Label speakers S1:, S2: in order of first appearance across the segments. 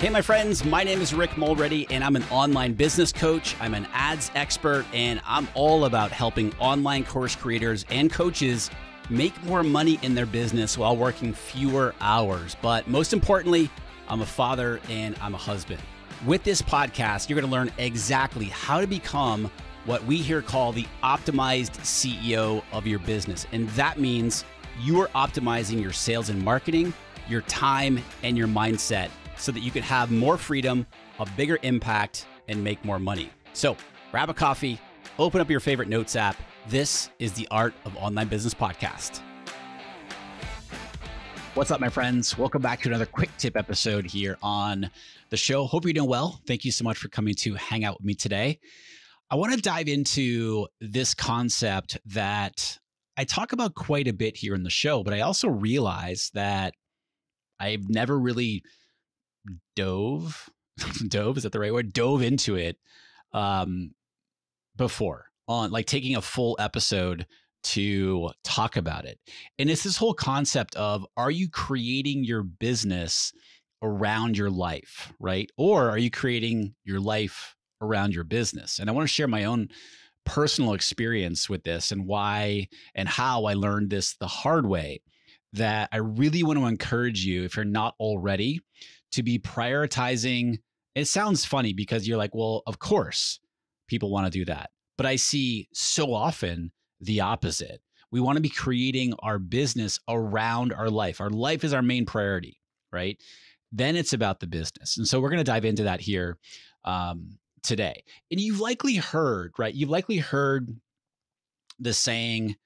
S1: Hey, my friends, my name is Rick Mulready, and I'm an online business coach. I'm an ads expert, and I'm all about helping online course creators and coaches make more money in their business while working fewer hours. But most importantly, I'm a father and I'm a husband. With this podcast, you're going to learn exactly how to become what we here call the optimized CEO of your business. And that means you are optimizing your sales and marketing, your time, and your mindset, so that you can have more freedom, a bigger impact, and make more money. So grab a coffee, open up your favorite notes app. This is the Art of Online Business Podcast. What's up, my friends? Welcome back to another quick tip episode here on the show. Hope you're doing well. Thank you so much for coming to hang out with me today. I want to dive into this concept that I talk about quite a bit here in the show, but I also realize that I've never really dove into it before, on like taking a full episode to talk about it. And it's this whole concept of, are you creating your business around your life, right? Or are you creating your life around your business? And I want to share my own personal experience with this and why and how I learned this the hard way, that I really want to encourage you, if you're not already, to be prioritizing. It sounds funny because you're like, well, of course people want to do that. But I see so often the opposite. We want to be creating our business around our life. Our life is our main priority, right? Then it's about the business. And so we're going to dive into that here today. And you've likely heard, right? You've likely heard the saying,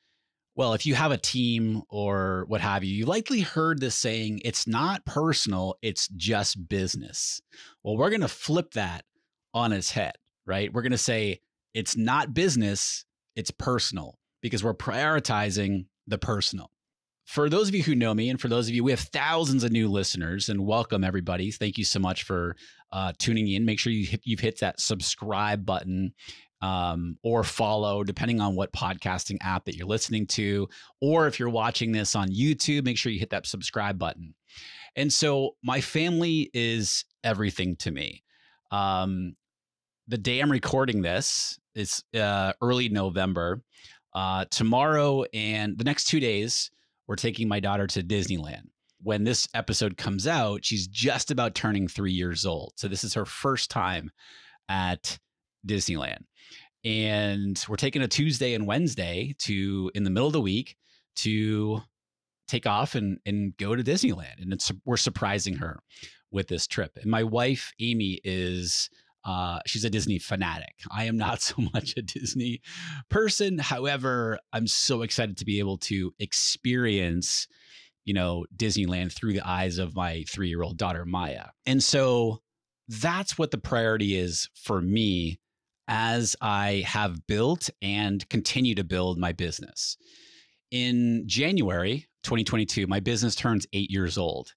S1: well, if you have a team or what have you, you likely heard this saying, it's not personal, it's just business. Well, we're going to flip that on its head, right? We're going to say it's not business, it's personal, because we're prioritizing the personal. For those of you who know me, and for those of you, we have thousands of new listeners, and welcome everybody. Thank you so much for tuning in. Make sure you've hit that subscribe button or follow, depending on what podcasting app that you're listening to. Or if you're watching this on YouTube, make sure you hit that subscribe button. And so my family is everything to me. The day I'm recording this is early November. Tomorrow and the next 2 days, we're taking my daughter to Disneyland. When this episode comes out, she's just about turning 3 years old. So this is her first time at Disneyland. And we're taking a Tuesday and Wednesday in the middle of the week to take off and go to Disneyland. And we're surprising her with this trip. And my wife, Amy, she's a Disney fanatic. I am not so much a Disney person. However, I'm so excited to be able to experience, Disneyland through the eyes of my 3-year-old daughter, Maya. And so that's what the priority is for me as I have built and continue to build my business. In January 2022, my business turns 8 years old.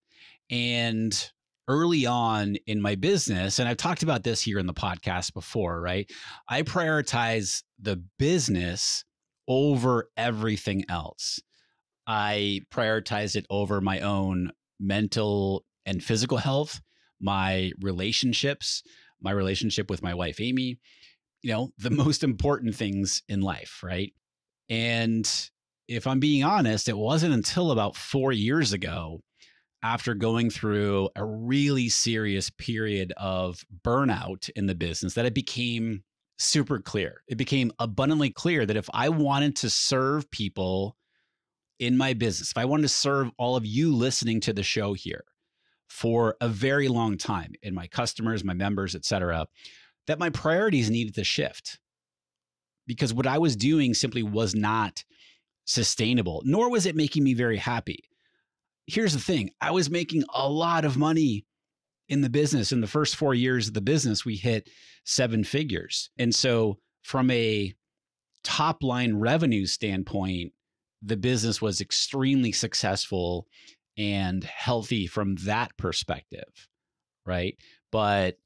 S1: And early on in my business, and I've talked about this here in the podcast before, right? I prioritize the business over everything else. I prioritize it over my own mental and physical health, my relationships, my relationship with my wife, Amy, the most important things in life, right? And if I'm being honest, it wasn't until about 4 years ago, after going through a really serious period of burnout in the business, that it became super clear. It became abundantly clear that if I wanted to serve people in my business, if I wanted to serve all of you listening to the show here for a very long time, and my customers, my members, et cetera, that my priorities needed to shift, because what I was doing simply was not sustainable, nor was it making me very happy. Here's the thing. I was making a lot of money in the business. In the first 4 years of the business, we hit 7 figures. And so from a top line revenue standpoint, the business was extremely successful and healthy from that perspective, right? But,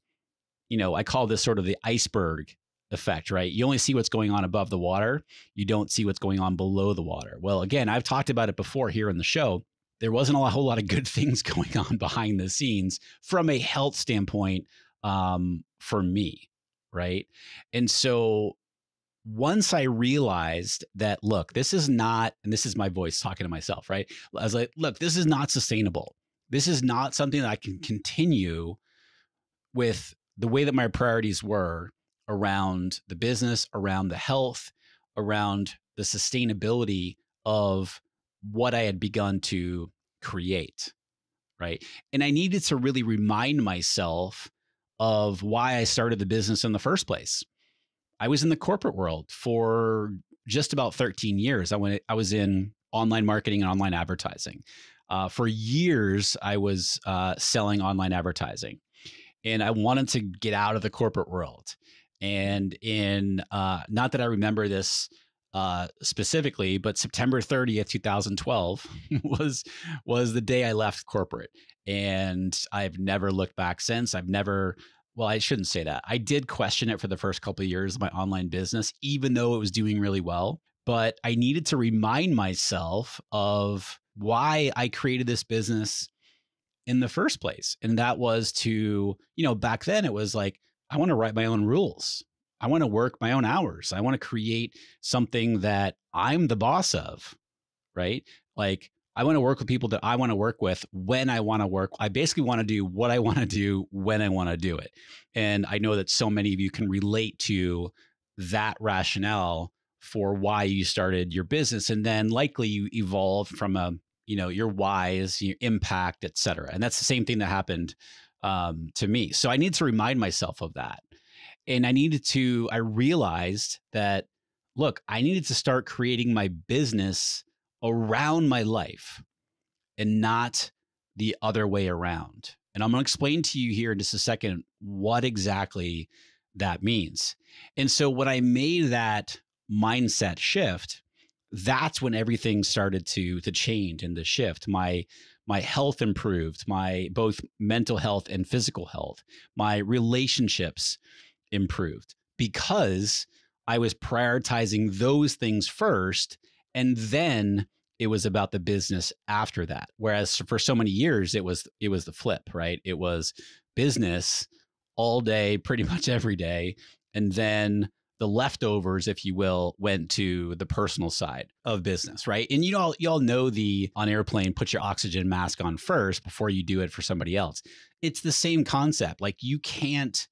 S1: I call this sort of the iceberg effect, right? You only see what's going on above the water. You don't see what's going on below the water. Well, again, I've talked about it before here in the show, there wasn't whole lot of good things going on behind the scenes from a health standpoint, for me. Right. And so once I realized that, look, this is not, and this is my voice talking to myself, right? I was like, look, this is not sustainable. This is not something that I can continue with the way that my priorities were around the business, around the health, around the sustainability of what I had begun to create. Right. And I needed to really remind myself of why I started the business in the first place. I was in the corporate world for just about 13 years. I was in online marketing and online advertising. For years, I was selling online advertising, and I wanted to get out of the corporate world. And in not that I remember this specifically, but September 30th, 2012 was the day I left corporate, and I've never looked back since. Well, I shouldn't say that. I did question it for the first couple of years of my online business, even though it was doing really well. But I needed to remind myself of why I created this business in the first place. And that was to, back then it was like, I want to write my own rules. I want to work my own hours. I want to create something that I'm the boss of, right? Like, I want to work with people that I want to work with when I want to work. I basically want to do what I want to do when I want to do it. And I know that so many of you can relate to that rationale for why you started your business. And then likely you evolved from your whys, your impact, et cetera. And that's the same thing that happened to me. So I need to remind myself of that. And I realized that, look, I needed to start creating my business around my life and not the other way around. And I'm going to explain to you here in just a second what exactly that means. And so when I made that mindset shift, that's when everything started to change and to shift. My health improved, my both mental health and physical health. My relationships improved because I was prioritizing those things first, and then it was about the business after that. Whereas for so many years, it was the flip, right? It was business all day, pretty much every day. And then the leftovers, if you will, went to the personal side of business, right? And you all know on airplane, put your oxygen mask on first before you do it for somebody else. It's the same concept. Like you can't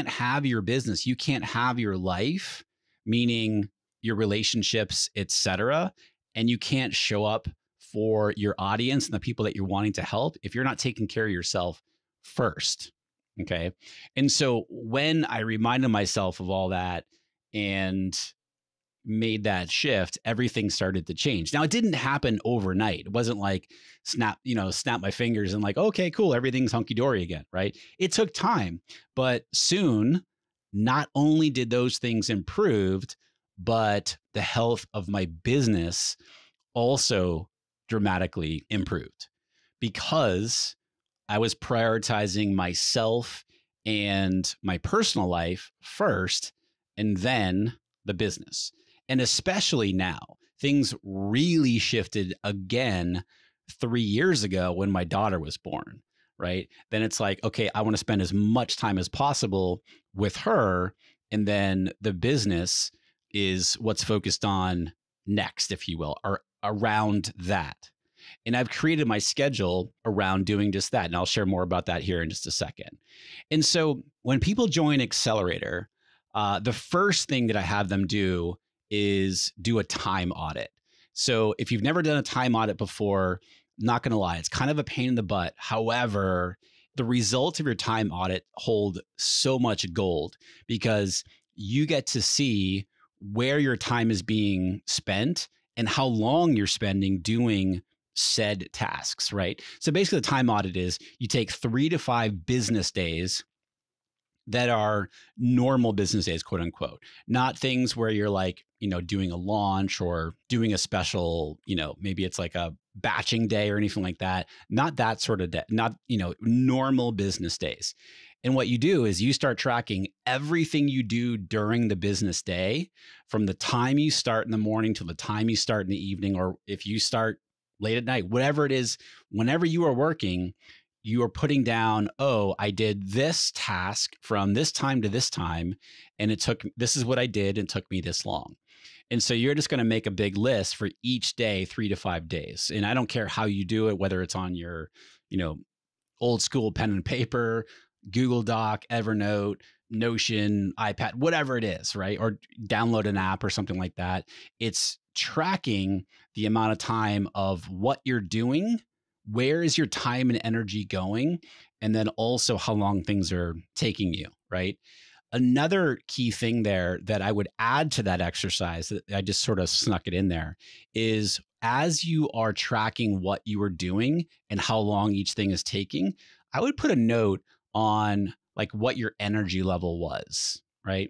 S1: have your business, you can't have your life, meaning your relationships, et cetera, and you can't show up for your audience and the people that you're wanting to help if you're not taking care of yourself first. Okay. And so when I reminded myself of all that and made that shift, everything started to change. Now, it didn't happen overnight. It wasn't like snap my fingers and like, okay, cool, everything's hunky dory again, right? It took time, but soon, not only did those things improve, but the health of my business also dramatically improved because I was prioritizing myself and my personal life first, and then the business. And especially now, things really shifted again 3 years ago when my daughter was born, right? Then it's like, okay, I want to spend as much time as possible with her. And then the business is what's focused on next, if you will, or around that. And I've created my schedule around doing just that. And I'll share more about that here in just a second. And so when people join Accelerator, the first thing that I have them do is do a time audit. So if you've never done a time audit before, not going to lie, it's kind of a pain in the butt. However, the results of your time audit hold so much gold because you get to see where your time is being spent and how long you're spending doing said tasks, right? So basically the time audit is you take 3 to 5 business days that are normal business days, quote unquote, not things where you're like, doing a launch or doing a special, maybe it's like a batching day or anything like that. Not that sort of day, not, normal business days. And what you do is you start tracking everything you do during the business day from the time you start in the morning to the time you start in the evening, or if you start late at night, whatever it is, whenever you are working, you are putting down, oh, I did this task from this time to this time, and this is what I did, and it took me this long. And so you're just going to make a big list for each day, 3 to 5 days. And I don't care how you do it, whether it's on your, old school pen and paper, Google Doc, Evernote, Notion, iPad, whatever it is, right? Or download an app or something like that. It's tracking the amount of time of what you're doing. Where is your time and energy going? And then also how long things are taking you, right? Another key thing there that I would add to that exercise, that I just sort of snuck it in there, is as you are tracking what you are doing and how long each thing is taking, I would put a note on like what your energy level was, right?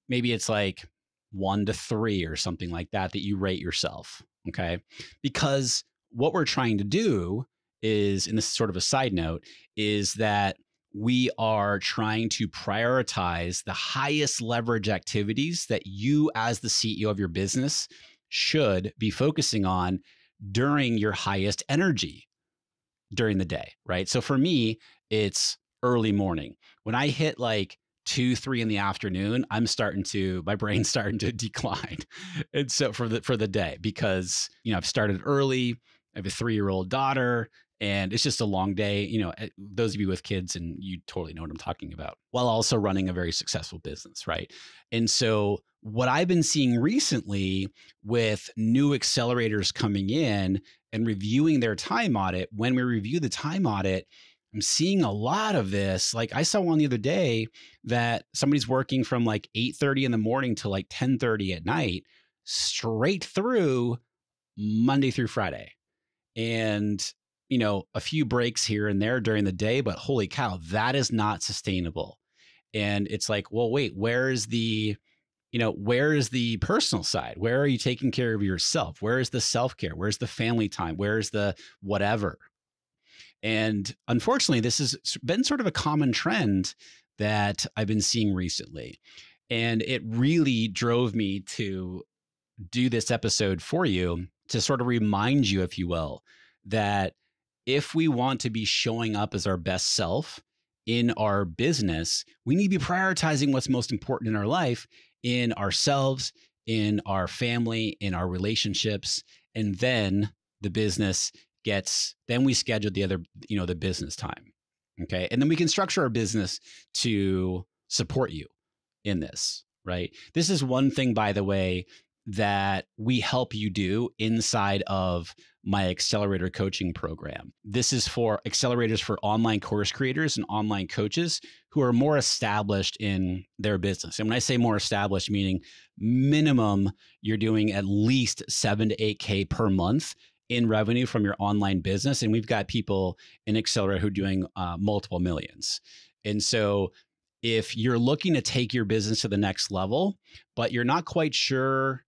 S1: Maybe it's like 1 to 3 or something like that you rate yourself, okay? Because what we're trying to do is, and this is sort of a side note, is that we are trying to prioritize the highest leverage activities that you as the CEO of your business should be focusing on during your highest energy during the day, right? So for me, it's early morning. When I hit like 2, 3 in the afternoon, my brain's starting to decline. And so for the day, because, I've started early, I have a 3-year-old daughter, and it's just a long day. Those of you with kids, and you totally know what I'm talking about, while also running a very successful business, right? And so what I've been seeing recently with new accelerators coming in and reviewing their time audit, when we review the time audit, I'm seeing a lot of this. Like I saw one the other day that somebody's working from like 8:30 in the morning to like 10:30 at night, straight through Monday through Friday. And a few breaks here and there during the day, but holy cow, that is not sustainable. And it's like, well, wait, where is the personal side? Where are you taking care of yourself? Where is the self-care? Where's the family time? Where's the whatever? And unfortunately, this has been sort of a common trend that I've been seeing recently. And it really drove me to do this episode for you to sort of remind you, if you will, that if we want to be showing up as our best self in our business, we need to be prioritizing what's most important in our life, in ourselves, in our family, in our relationships. And then the business then we schedule the other, the business time. Okay. And then we can structure our business to support you in this, right? This is one thing, by the way, that we help you do inside of my accelerator coaching program. This is for accelerators for online course creators and online coaches who are more established in their business. And when I say more established, meaning minimum, you're doing at least 7 to 8K per month in revenue from your online business. And we've got people in Accelerator who are doing multiple millions. And so if you're looking to take your business to the next level, but you're not quite sure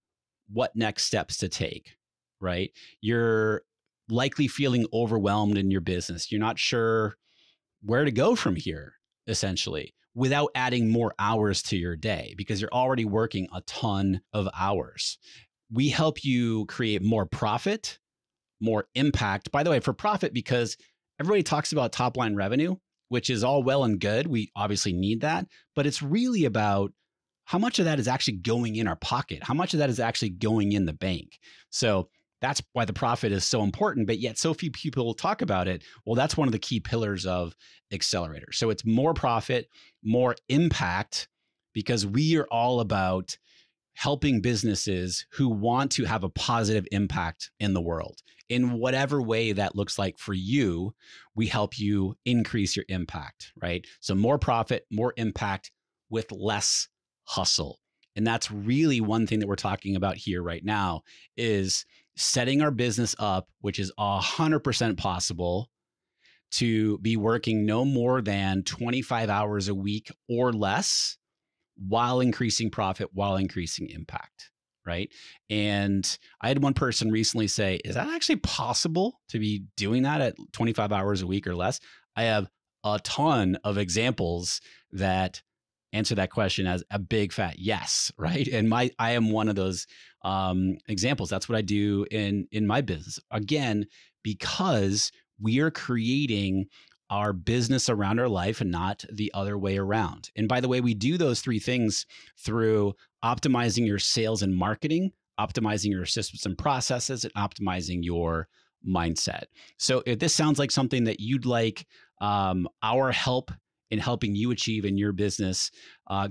S1: what next steps to take, right? You're likely feeling overwhelmed in your business. You're not sure where to go from here, essentially, without adding more hours to your day because you're already working a ton of hours. We help you create more profit, more impact. By the way, for profit, because everybody talks about top line revenue, which is all well and good. We obviously need that, but it's really about how much of that is actually going in our pocket? How much of that is actually going in the bank? So that's why the profit is so important, but yet so few people talk about it. Well, that's one of the key pillars of Accelerator. So it's more profit, more impact, because we are all about helping businesses who want to have a positive impact in the world. In whatever way that looks like for you, we help you increase your impact, right? So more profit, more impact with less hustle. And that's really one thing that we're talking about here right now is setting our business up, which is 100% possible, to be working no more than 25 hours a week or less while increasing profit, while increasing impact, right? And I had one person recently say, is that actually possible to be doing that at 25 hours a week or less? I have a ton of examples that answer that question as a big fat yes, right? And I am one of those examples. That's what I do in my business. Again, because we are creating our business around our life and not the other way around. And by the way, we do those three things through optimizing your sales and marketing, optimizing your systems and processes, and optimizing your mindset. So if this sounds like something that you'd like our help in helping you achieve in your business,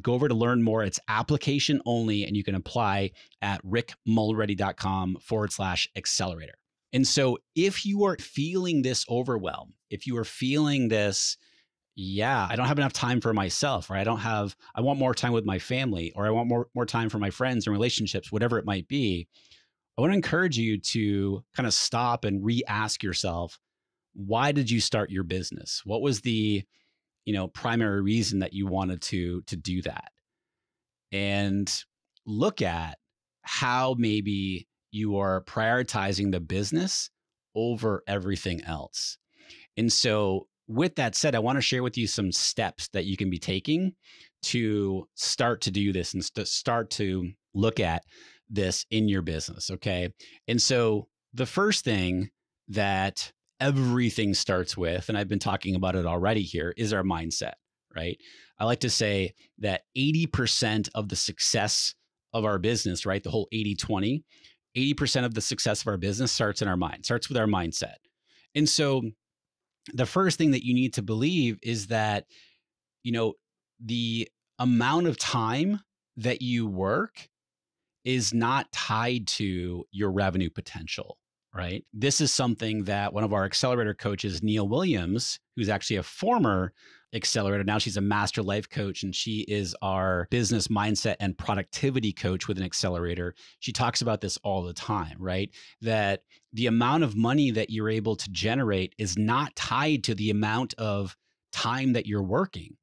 S1: go over to learn more. It's application only, and you can apply at rickmulready.com/accelerator. And so if you are feeling this overwhelm, if you are feeling this, yeah, I don't have enough time for myself, or I want more time with my family, or I want more time for my friends and relationships, whatever it might be, I want to encourage you to kind of stop and re-ask yourself, why did you start your business? What was the, primary reason that you wanted to do that? And look at how maybe you are prioritizing the business over everything else. And so with that said, I want to share with you some steps that you can be taking to start to do this and start to look at this in your business. Okay. And so the first thing that everything starts with, and I've been talking about it already here, is our mindset, right? I like to say that 80% of the success of our business, right? The whole 80-20, 80% of the success of our business starts in our mind, starts with our mindset. And so the first thing that you need to believe is that, the amount of time that you work is not tied to your revenue potential, right? This is something that one of our accelerator coaches, Neil Williams, who's actually a former accelerator, now she's a master life coach, and she is our business mindset and productivity coach with an accelerator. She talks about this all the time, right? That the amount of money that you're able to generate is not tied to the amount of time that you're working,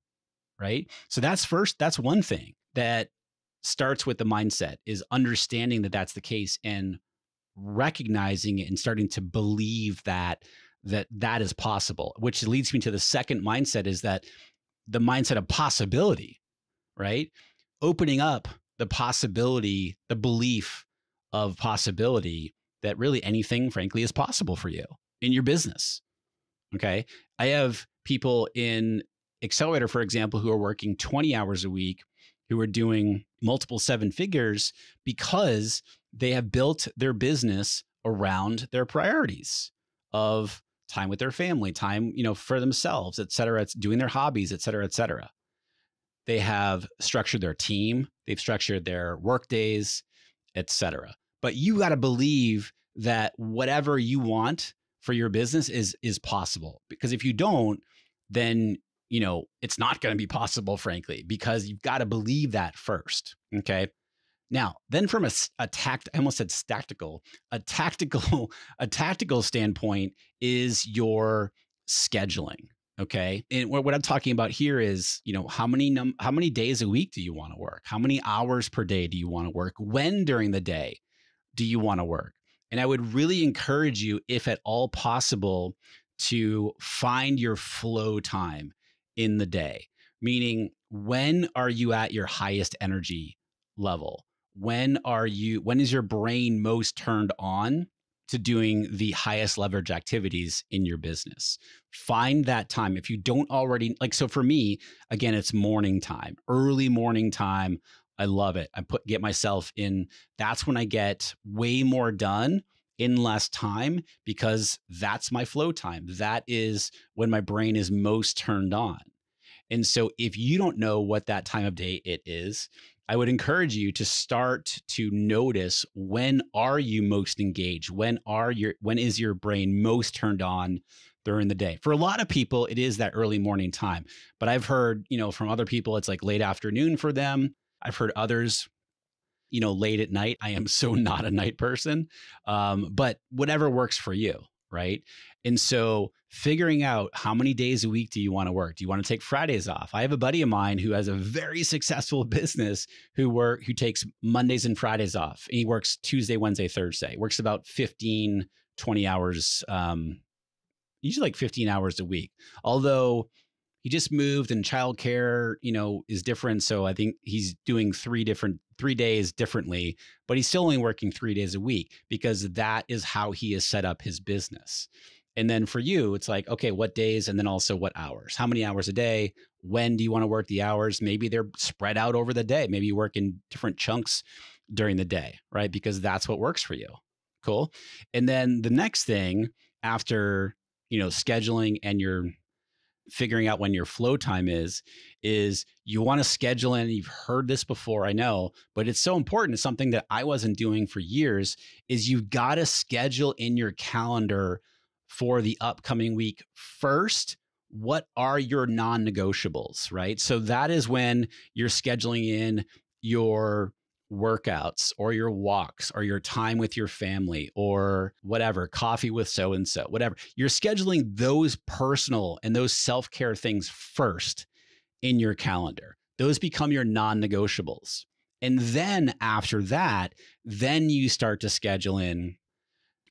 S1: right? So that's one thing that starts with the mindset, is understanding that that's the case and recognizing it and starting to believe that is possible, which leads me to the second mindset, is that the mindset of possibility, right? Opening up the possibility, the belief of possibility that really anything, frankly, is possible for you in your business. Okay. I have people in Accelerator, for example, who are working 20 hours a week, who are doing multiple seven figures because they have built their business around their priorities of time with their family, time, for themselves, et cetera. It's doing their hobbies, et cetera, et cetera. They have structured their team. They've structured their work days, et cetera. But you got to believe that whatever you want for your business is possible. Because if you don't, then it's not going to be possible, frankly, because you've got to believe that first. Okay. Now, then from a tactical standpoint is your scheduling. Okay. And what I'm talking about here is, how many days a week do you want to work? How many hours per day do you want to work? When during the day do you want to work? And I would really encourage you, if at all possible, to find your flow time in the day, meaning when are you at your highest energy level? When is your brain most turned on to doing the highest leverage activities in your business? Find that time. If you don't already, so for me, again, it's morning time, early morning time. I love it. Get myself in. That's when I get way more done in less time, because that's my flow time. That is when my brain is most turned on. And so if you don't know what that time of day it is, I would encourage you to start to notice, when are you most engaged? When is your brain most turned on during the day? For a lot of people, it is that early morning time. But I've heard, from other people, it's like late afternoon for them. I've heard others, late at night. I am so not a night person, but whatever works for you, right? And so figuring out how many days a week do you want to work? Do you want to take Fridays off? I have a buddy of mine who has a very successful business who takes Mondays and Fridays off. He works Tuesday, Wednesday, Thursday, works about 15, 20 hours, usually like 15 hours a week. Although he just moved and childcare, is different. So I think he's doing 3 days differently, but he's still only working 3 days a week because that is how he has set up his business. And then for you, it's like, okay, what days? And then also what hours? How many hours a day? When do you want to work the hours? Maybe they're spread out over the day. Maybe you work in different chunks during the day, right? Because that's what works for you. Cool. And then the next thing after, scheduling and you're figuring out when your flow time is you want to schedule in. You've heard this before, I know, but it's so important. It's something that I wasn't doing for years is you've got to schedule in your calendar for the upcoming week first. What are your non-negotiables, right? So that is when you're scheduling in your workouts or your walks or your time with your family or whatever, coffee with so-and-so, whatever. You're scheduling those personal and those self-care things first in your calendar. Those become your non-negotiables. And then after that, then you start to schedule in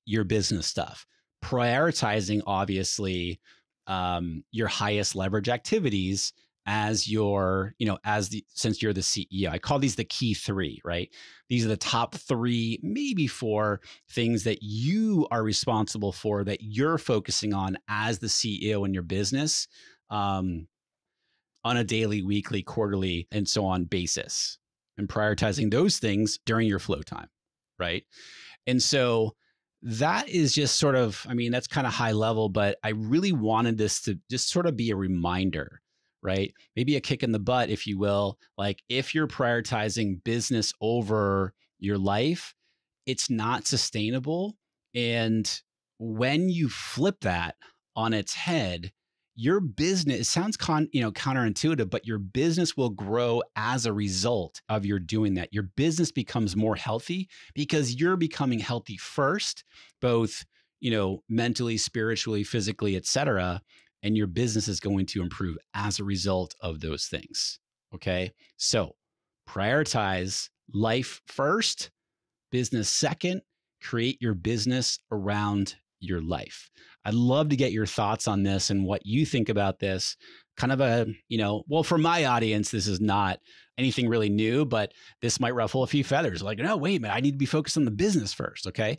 S1: your business stuff, prioritizing obviously your highest leverage activities as your, since you're the CEO. I call these the key three, right? These are the top three, maybe four things that you are responsible for, that you're focusing on as the CEO in your business on a daily, weekly, quarterly, and so on basis, and prioritizing those things during your flow time, right? And so that is just sort of, that's kind of high level, but I really wanted this to just sort of be a reminder, right? Maybe a kick in the butt, if you will. Like if you're prioritizing business over your life, it's not sustainable. And when you flip that on its head, your business, it sounds counterintuitive, but your business will grow as a result of your doing that. Your business becomes more healthy because you're becoming healthy first, both, mentally, spiritually, physically, et cetera. And your business is going to improve as a result of those things. Okay. So prioritize life first, business second, create your business around your life. I'd love to get your thoughts on this and what you think about this. Kind of a, well, for my audience, this is not anything really new, but this might ruffle a few feathers. Like, no, wait a minute, I need to be focused on the business first. Okay.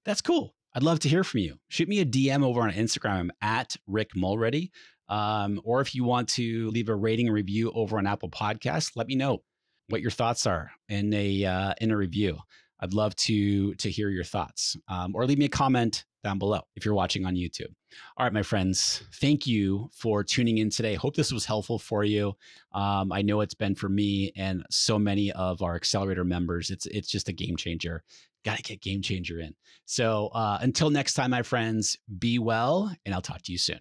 S1: That's cool. I'd love to hear from you. Shoot me a DM over on Instagram. I'm at Rick Mulready. Or if you want to leave a rating and review over on Apple Podcasts, let me know what your thoughts are in a review. I'd love to hear your thoughts, or leave me a comment down below if you're watching on YouTube. All right, my friends, thank you for tuning in today. Hope this was helpful for you. I know it's been for me and so many of our accelerator members. It's just a game changer. Got to get Game Changer in. So until next time, my friends, be well, and I'll talk to you soon.